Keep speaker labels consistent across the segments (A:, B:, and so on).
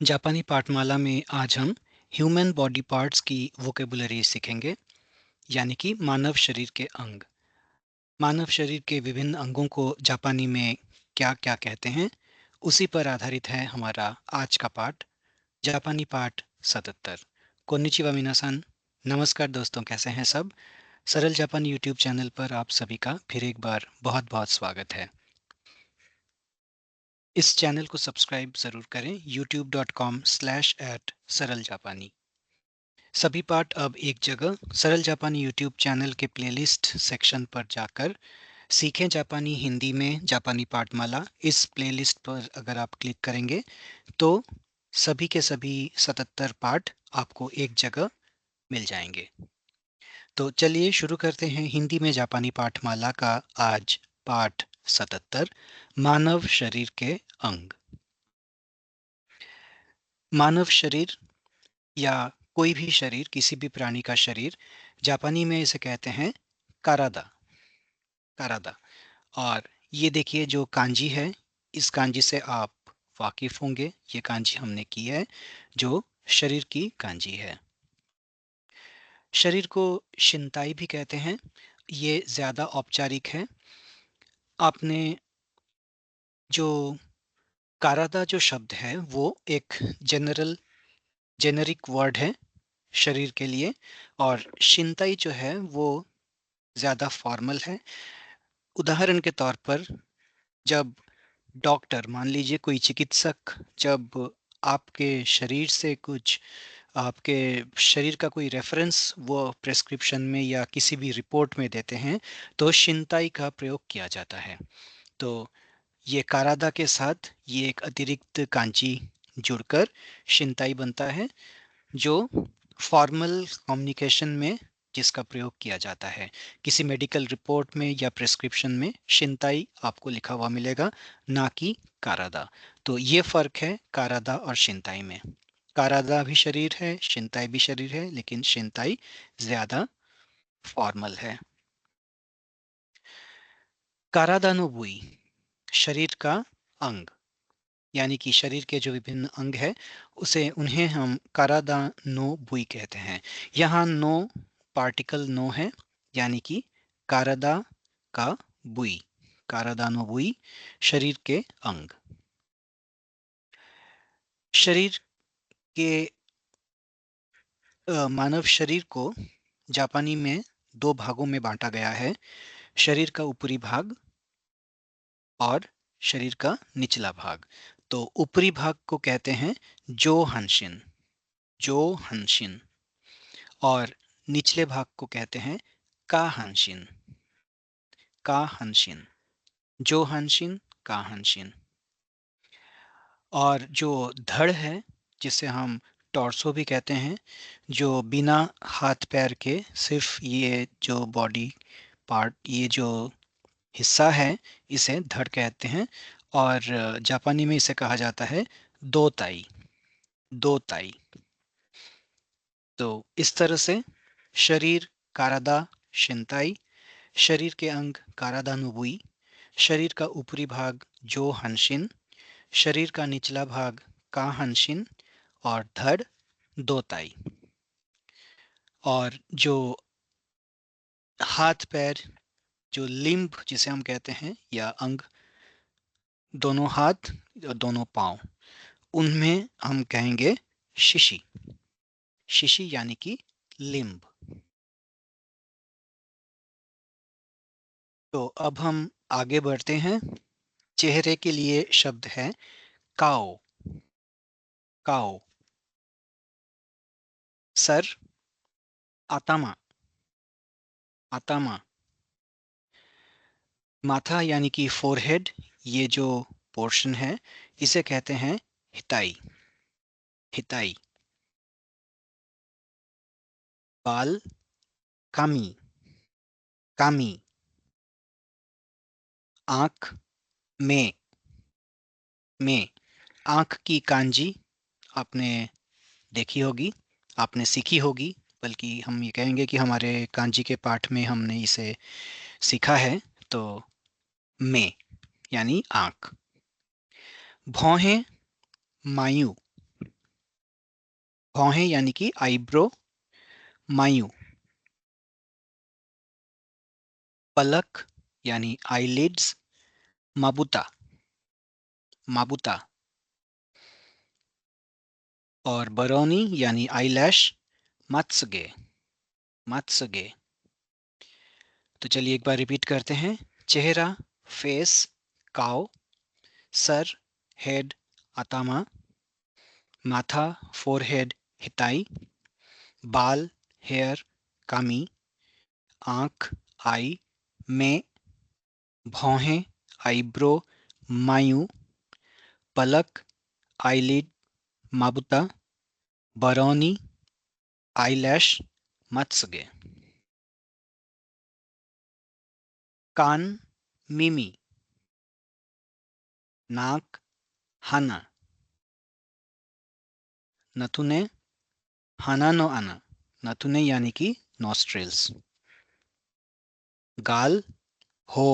A: जापानी पाठमाला में आज हम ह्यूमन बॉडी पार्ट्स की वोकेबुलरी सीखेंगे, यानी कि मानव शरीर के अंग। मानव शरीर के विभिन्न अंगों को जापानी में क्या-क्या कहते हैं, उसी पर आधारित है हमारा आज का पाठ, जापानी पाठ 77। कोन्निचिवा मिनासान, नमस्कार दोस्तों, कैसे हैं सब? सरल जापानी यूट्यूब चैनल पर आप सभी का फिर एक बार बहुत-बहुत स्वागत है। इस चैनल को सब्सक्राइब ज़रूर करें youtube.com/@सरल-जापानी। सभी पाठ अब एक जगह सरल जापानी यूट्यूब चैनल के प्लेलिस्ट सेक्शन पर जाकर सीखें जापानी हिंदी में जापानी पाठमाला, इस प्लेलिस्ट पर अगर आप क्लिक करेंगे तो सभी के सभी 77 पाठ आपको एक जगह मिल जाएंगे। तो चलिए शुरू करते हैं हिंदी में जापानी पाठमाला का आज पाठ 77, मानव शरीर के अंग। मानव शरीर या कोई भी शरीर, किसी भी प्राणी का शरीर, जापानी में इसे कहते हैं कारादा। कारादा। और ये देखिए जो कांजी है, इस कांजी से आप वाकिफ होंगे। ये कांजी हमने की है जो शरीर की कांजी है। शरीर को शिन्ताई भी कहते हैं। ये ज़्यादा औपचारिक है। आपने जो कारादा जो शब्द है वो एक जेनरिक वर्ड है शरीर के लिए, और शिन्ताई जो है वो ज़्यादा फॉर्मल है। उदाहरण के तौर पर जब डॉक्टर, मान लीजिए कोई चिकित्सक, जब आपके शरीर से कुछ, आपके शरीर का कोई रेफरेंस वो प्रिस्क्रिप्शन में या किसी भी रिपोर्ट में देते हैं तो शिन्ताई का प्रयोग किया जाता है। तो ये कारादा के साथ ये एक अतिरिक्त कांची जुड़कर शिन्ताई बनता है, जो फॉर्मल कम्युनिकेशन में जिसका प्रयोग किया जाता है। किसी मेडिकल रिपोर्ट में या प्रिस्क्रिप्शन में शिन्ताई आपको लिखा हुआ मिलेगा, ना कि कारादा। तो ये फ़र्क है कारादा और शिन्ताई में। कारादा भी शरीर है, शिन्ताई भी शरीर है, लेकिन शिन्ताई ज़्यादा फॉर्मल है। कारादा नो बुई, शरीर का अंग, यानी कि शरीर के जो विभिन्न अंग है उसे उन्हें हम कारादा नो बुई कहते हैं। यहाँ नो पार्टिकल नो है, यानी कि कारादा का बुई, कारादा नो बुई, शरीर के अंग। शरीर के मानव शरीर को जापानी में दो भागों में बांटा गया है, शरीर का ऊपरी भाग और शरीर का निचला भाग। तो ऊपरी भाग को कहते हैं जो हनशिन, जो हनशिन, और निचले भाग को कहते हैं का हनशिन, का हनशिन, जो हनशिन, का हनशिन। और जो धड़ है, जिसे हम टॉर्सो भी कहते हैं, जो बिना हाथ पैर के सिर्फ ये जो बॉडी पार्ट, ये जो हिस्सा है, इसे धड़ कहते हैं। और जापानी में इसे कहा जाता है दो ताई, दो ताई। तो इस तरह से शरीर कारादा शिन्ताई, शरीर के अंग कारादा नुबुई, शरीर का ऊपरी भाग जो हनशिन, शरीर का निचला भाग का हनशिन, और धड़ दो ताई। और जो हाथ पैर, जो लिम्ब जिसे हम कहते हैं, या अंग, दोनों हाथ और दोनों पाँव, उनमें हम कहेंगे शिशी, शिशी यानी कि लिम्ब। तो अब हम आगे बढ़ते हैं। चेहरे के लिए शब्द है काओ, काओ। सर, आतामा, आतामा। माथा यानी कि फोरहेड, ये जो पोर्शन है इसे कहते हैं हिताई, हिताई। बाल, कामी, कामी। आँख, में, में। आँख की कांजी आपने देखी होगी, आपने सीखी होगी, बल्कि हम ये कहेंगे कि हमारे कांजी के पाठ में हमने इसे सीखा है। तो में यानी आँख। भौहें, मायू, भौहें यानी कि आईब्रो, मायू। पलक यानी आईलिड्स, माबुता, माबुता। और बरौनी यानी आईलैश, मात्सुगे, मात्सुगे। तो चलिए एक बार रिपीट करते हैं। चेहरा, फेस, काओ। सर, हेड, अतामा। माथा, फोरहेड, हिताई। बाल, हेयर, कामी। आंख, आई, में। भौहें, आईब्रो, मायू। पलक, आईलिड, माबुता। बरौनी, आईलैश, मत्सगे। कान, मिमी। नाक, हाना। नथुने, हाना नो आना। नथुने यानी कि नॉस्ट्रिल्स। गाल, हो।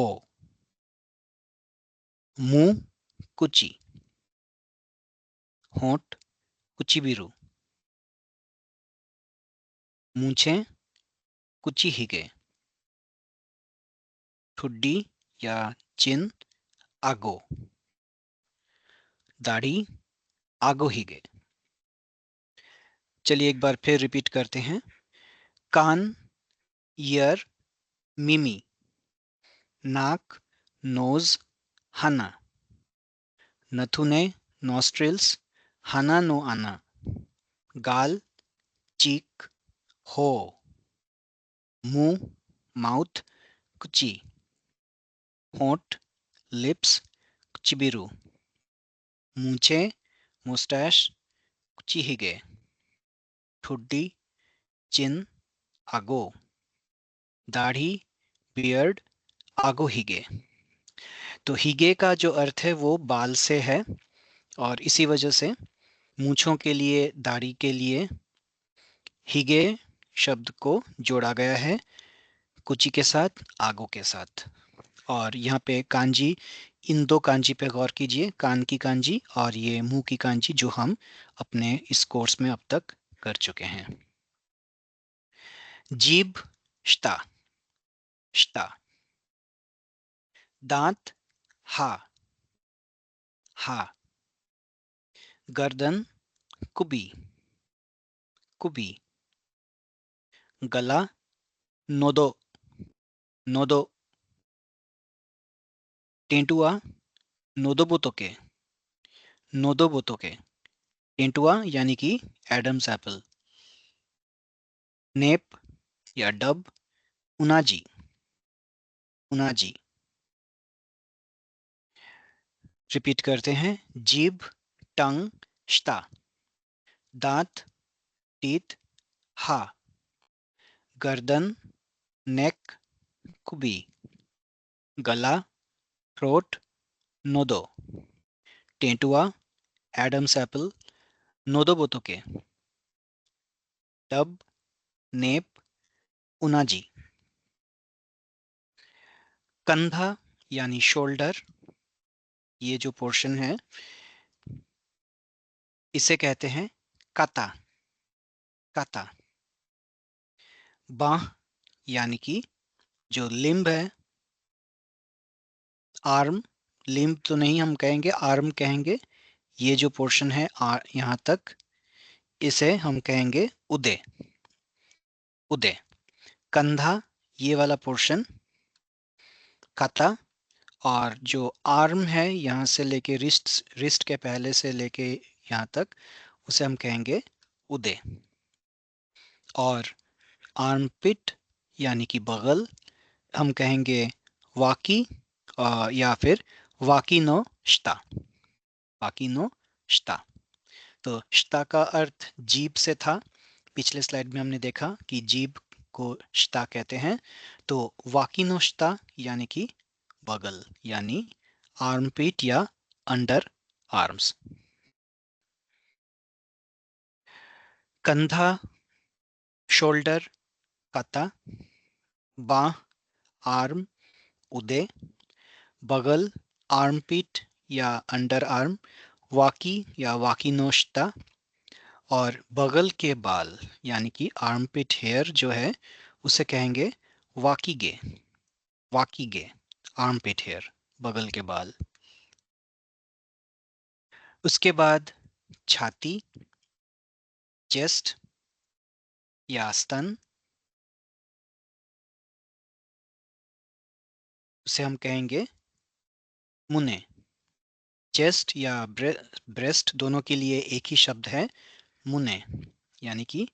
A: मुंह, कुची। होंठ, कुचीबिरू। मूछें, कुची हिगे। ठुड्डी या चिन, आगो। दाढ़ी, आगो हिगे। चलिए एक बार फिर रिपीट करते हैं। कान, ईयर, मिमी। नाक, नोज, हना। नथुने, नॉस्ट्रिल्स, हना नो आना। गाल, चीक, हो। मुंह, माउथ, कुची। होंठ, लिप्स, कुचिबिरू। मूछें, मुस्टैश, कुची हिगे। ठुड्डी, चिन, आगो। दाढ़ी, बियर्ड, आगो हिगे। तो हिगे का जो अर्थ है वो बाल से है, और इसी वजह से मूछों के लिए, दाढ़ी के लिए हिगे शब्द को जोड़ा गया है कुची के साथ, आगो के साथ। और यहाँ पे कांजी, इन दो कांजी पे गौर कीजिए, कान की कांजी और ये मुंह की कांजी, जो हम अपने इस कोर्स में अब तक कर चुके हैं। जीभ, श्ता, श्ता। दांत, हा, हा। गर्दन, कुबी, कुबी। गला, नोदो, नोदो। टेंटुआ, नोदोबोतोके, नोदोबोतोके। टेंटुआ यानी कि एडम्स एप्पल। नेप या डब, उनाजी, उनाजी। रिपीट करते हैं। जीभ, टंग, श्ता। दांत, टीथ, हा। गर्दन, नेक, कुबी। गला, थ्रोट, नोदो। टेंटुआ, एडम्स एप्पल, नोदोबोतोके। टब, नेप, उनाजी। कंधा यानी शोल्डर, ये जो पोर्शन है इसे कहते हैं काता, काता। बाह यानी कि जो लिम्ब है, आर्म, लिम्ब तो नहीं हम कहेंगे, आर्म कहेंगे। ये जो पोर्शन है यहाँ तक, इसे हम कहेंगे उदय, उदय। कंधा, ये वाला पोर्शन काता। और जो आर्म है यहाँ से लेके रिस्ट, रिस्ट के पहले से लेके यहाँ तक, उसे हम कहेंगे उदय। और आर्मपिट यानी कि बगल, हम कहेंगे वाकी, या फिर वाकिनो श्ता, वाकिनो श्ता। तो श्ता का अर्थ जीभ से था। पिछले स्लाइड में हमने देखा कि जीभ को श्ता कहते हैं। तो वाकिनो श्ता यानी कि बगल, यानी आर्मपिट या अंडर आर्म्स। कंधा, शोल्डर, काता। बाह, आर्म, उदय। बगल, आर्मपिट या अंडर आर्म, वाकी या वाकिनोश्ता। और बगल के बाल यानी कि आर्मपिट हेयर जो है उसे कहेंगे वाकिगे। वाकिगे, आर्मपिट हेयर, बगल के बाल। उसके बाद छाती, चेस्ट या स्तन, उसे हम कहेंगे मुने। चेस्ट या ब्रेस्ट दोनों के लिए एक ही शब्द है मुने, यानी कि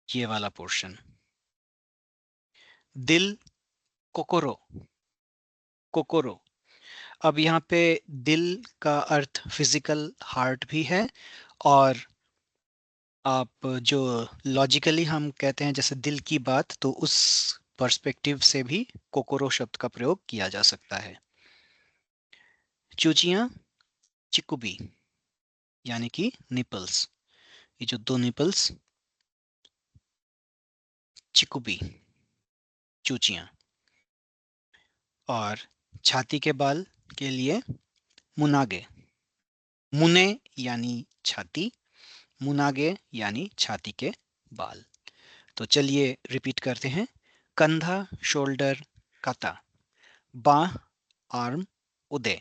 A: ये वाला पोर्शन। दिल, कोकोरो। कोकोरो। अब यहाँ पे दिल का अर्थ फिजिकल हार्ट भी है, और आप जो लॉजिकली हम कहते हैं जैसे दिल की बात, तो उस पर्सपेक्टिव से भी कोकोरो शब्द का प्रयोग किया जा सकता है। चूचियां, चिकुबी, यानी कि निपल्स। ये जो दो निपल्स, चिकुबी, चूचियां। और छाती के बाल के लिए मुनागे। मुने यानी छाती, मुनागे यानी छाती के बाल। तो चलिए रिपीट करते हैं। कंधा, शोल्डर, काता। बाह, आर्म, उदय।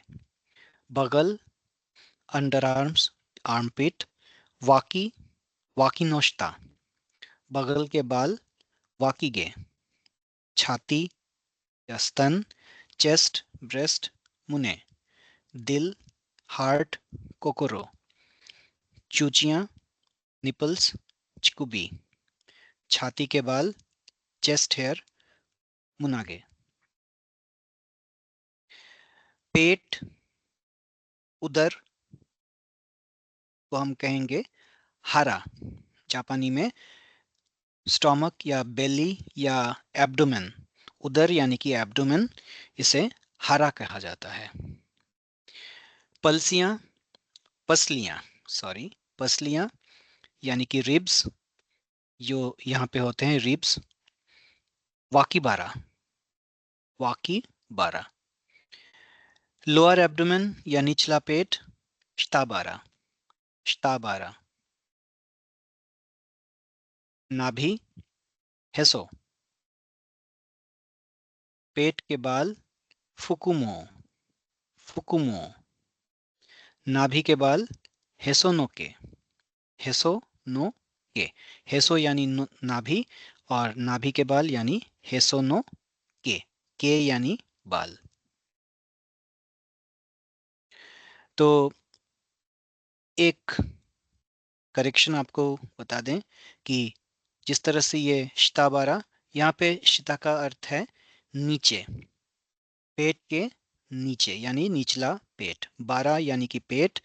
A: बगल, अंडर आर्म्स, आर्मपिट। वाकी, वाकिनोश्ता, बगल के बाल, वाकीगे। छाती या स्तन, चेस्ट, ब्रेस्ट, मुने। दिल, हार्ट, कोकोरो। चूचियां, निपल्स, चिकुबी। छाती के बाल, चेस्ट हेयर, मुनागे। पेट, उदर को हम कहेंगे हारा। जापानी में स्टोमक या बेली या एब्डोमेन, उदर यानी कि एब्डोमेन, इसे हारा कहा जाता है। पलसियां, पसलियां, सॉरी, पसलियां यानी कि रिब्स, जो यहाँ पे होते हैं रिब्स। वाकी बारा, वाकी बारा। लोअर एब्डोमेन या निचला पेट, श्ताबारा, श्ताबारा। नाभि, हेसो। पेट के बाल, फुकुमो, फुकुमो। नाभि के बाल, हेसोनोके, हेसो नो के। हेसो यानी नाभि, और नाभि के बाल यानी हेसोनो के यानी बाल। तो एक करेक्शन आपको बता दें कि जिस तरह से ये शिताबारा, यहाँ पे शिता का अर्थ है नीचे, पेट के नीचे यानी निचला पेट। बारा यानी कि पेट,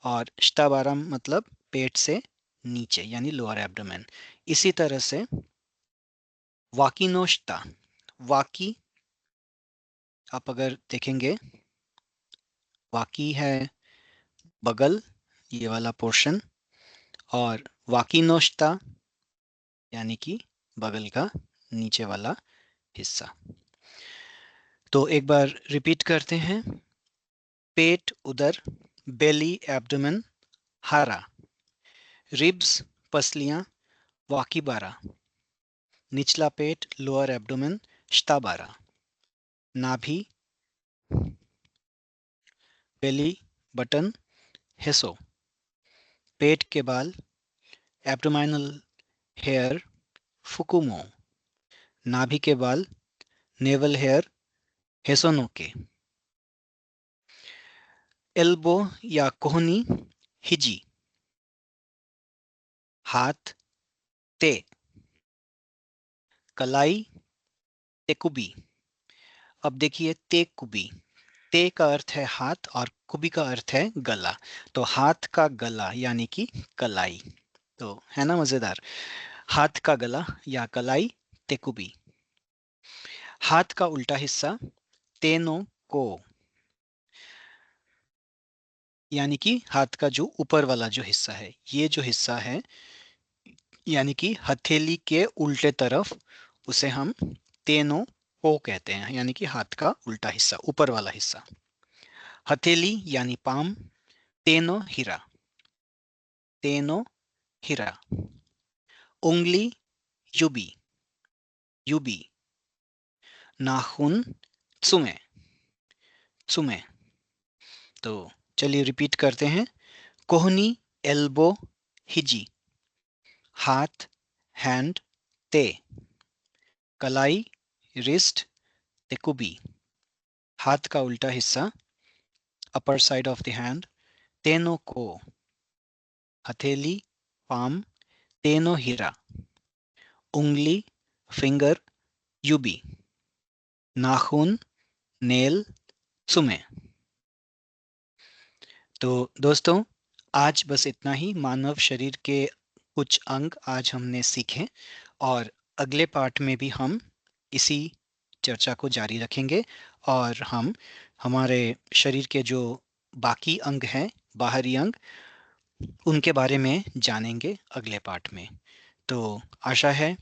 A: और शिताबारा मतलब पेट से नीचे यानी लोअर एब्डोमेन। इसी तरह से वाकिनोशिता, वाकी, आप अगर देखेंगे, वाकी है बगल, ये वाला पोर्शन, और वाकिनोशिता यानी कि बगल का नीचे वाला हिस्सा। तो एक बार रिपीट करते हैं। पेट, उदर, बेली, एब्डोमेन, हारा। रिब्स, पसलियां, वाकीबारा। निचला पेट, लोअर एब्डोमेन, श्ताबारा। नाभि, बेली बटन, हेसो। पेट के बाल, एब्डोमिनल हेयर, फुकुमो। नाभि के बाल, नेवल हेयर, हेसोनोके। एल्बो या कोहनी, हिजी। हाथ, ते। कलाई, तेकुबी। अब देखिए ते कुबी, ते का अर्थ है हाथ और कुबी का अर्थ है गला। तो हाथ का गला यानी कि कलाई। तो है ना मजेदार, हाथ का गला या कलाई, तेकुबी। हाथ का उल्टा हिस्सा, तेनो को, यानी कि हाथ का जो ऊपर वाला जो हिस्सा है, ये जो हिस्सा है यानी कि हथेली के उल्टे तरफ, उसे हम तेनो को कहते हैं, यानी कि हाथ का उल्टा हिस्सा, ऊपर वाला हिस्सा। हथेली यानी पाम, तेनो हीरा, तेनो हिरा. उंगली, युबी, युबी. नाखून, त्सुमे, त्सुमे. तो चलिए रिपीट करते हैं. कोहनी, एल्बो, हिजी. हाथ, हैंड, ते. कलाई, रिस्ट, तेकुबी. हाथ का उल्टा हिस्सा, upper side of the hand, तेनो को. हथेली, पाम, तेनो हिरा. उंगली, फिंगर, युबी. नाखून, नेल, त्सुमे. तो दोस्तों, आज बस इतना ही. मानव शरीर के कुछ अंग आज हमने सीखे और अगले पार्ट में भी हम इसी चर्चा को जारी रखेंगे और हम हमारे शरीर के जो बाकी अंग हैं, बाहरी अंग, उनके बारे में जानेंगे अगले पार्ट में. तो आशा है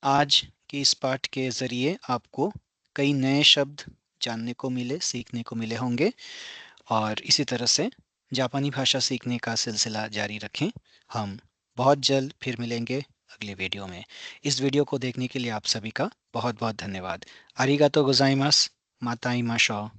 A: आज के इस पाठ के ज़रिए आपको कई नए शब्द जानने को मिले, सीखने को मिले होंगे और इसी तरह से जापानी भाषा सीखने का सिलसिला जारी रखें. हम बहुत जल्द फिर मिलेंगे अगले वीडियो में. इस वीडियो को देखने के लिए आप सभी का बहुत बहुत धन्यवाद. आरिगातो गोजाइमास. माताई माशो.